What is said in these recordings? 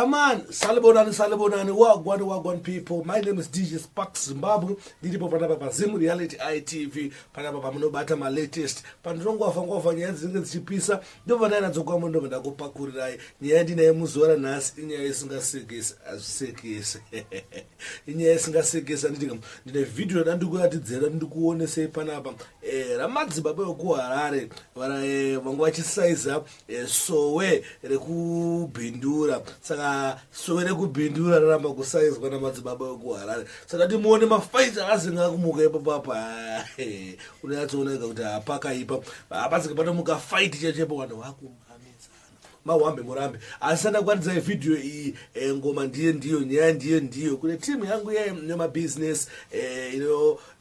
Yeah man, salibonani, wagwan people. My name is DJ Sparks Zimbabwe. Ndiripo panapa pazimu reality ITV. Panapa pamunobata ma latest. Pandongwa nyaya dzinenge dzichipisa. Ndobva ndainadzokwa mundombe ndakupakurirai. Nyaya ndinaye muzora nhasi inyaya isingasekesi, azvisekesi. Inyaya isingasekesi anditika. Ndine video yandandikuratidza ndikuonesei panapa. Namadzibaba weku harare vanga vachisaiza sowe rekubindura. Saka sowe rekubindura raramba kusaizwa namadzibaba weku harare. Saka timuone mafight akazinga kumuka ipapapa. Unatsooneka kuti apakaipa. Apasika panomuka fight chechepo vanhu vakumamisana. Mahwambe murambe. Asana kwanza video iyi ngoma ndiyo nyaya ndiyo. Kune timu yangu yema business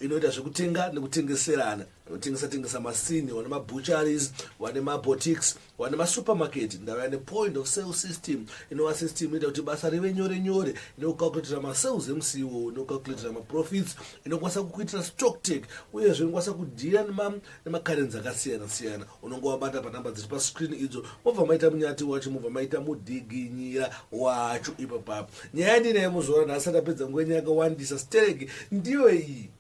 inoita zvekutenga nekutengeserana. Tengesa masini, wane butcheries, wane boutiques, wane supermarket. Ndava ne point of sale system. Inova system inoita kuti basa rive nyore. Inocalculate ma sales MCO, inocalculate ma profits, inokwanisa kukuitira stock take. Uyezve inokwanisa kudhira nema currency akasiyana. Unongowabata panamba dziri pa screen idzo. Mobva maita munyati wacho, mobva maita mudiginyira wacho ipapo. Nyaya ndinaye muzora nhasi tapedza ngwenya yakawandisa stereki ndiyo iyi.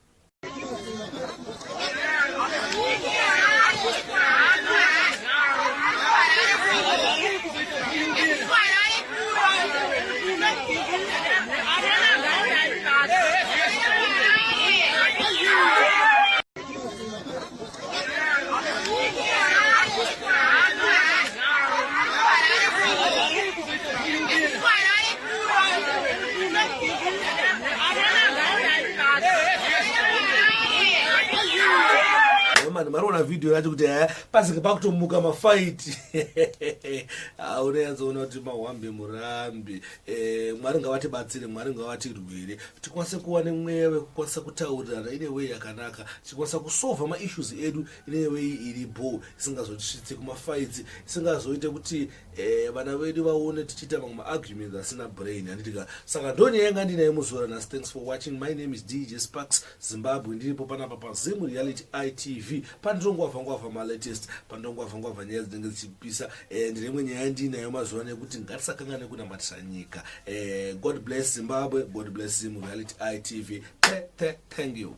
Marona video yacho kuti pasika pakutomuka mafight. Unoyanzoona kuti mahwambe murambi. Mwari ngavatibatsire, Mwari ngavatirwire. Tikwanise kuva nemweya wekukwanisa kutaurirana ine way yakanaka. Tikwanisa kusolva ma issues edu ine way iripo. Isingazotisvitse kuma fights, isingazoite kuti vana vedu vaone tichiita mamwe arguments asina brain. Anditika saka ndonyaya yanga ndinaye muzora nhasi. Thanks for watching. My name is DJ Sparks Zimbabwe. Ndiripo panapa pazimu reality ITV. Pandongwa ma latest, pandongwa nyaya dzinenge dzichipisa. Ndine imwe nyaya ndinayo mazuva nekuti ngatisakangane kunamatisa nyika. God bless Zimbabwe, God bless Zimu reality ITV. Thank you.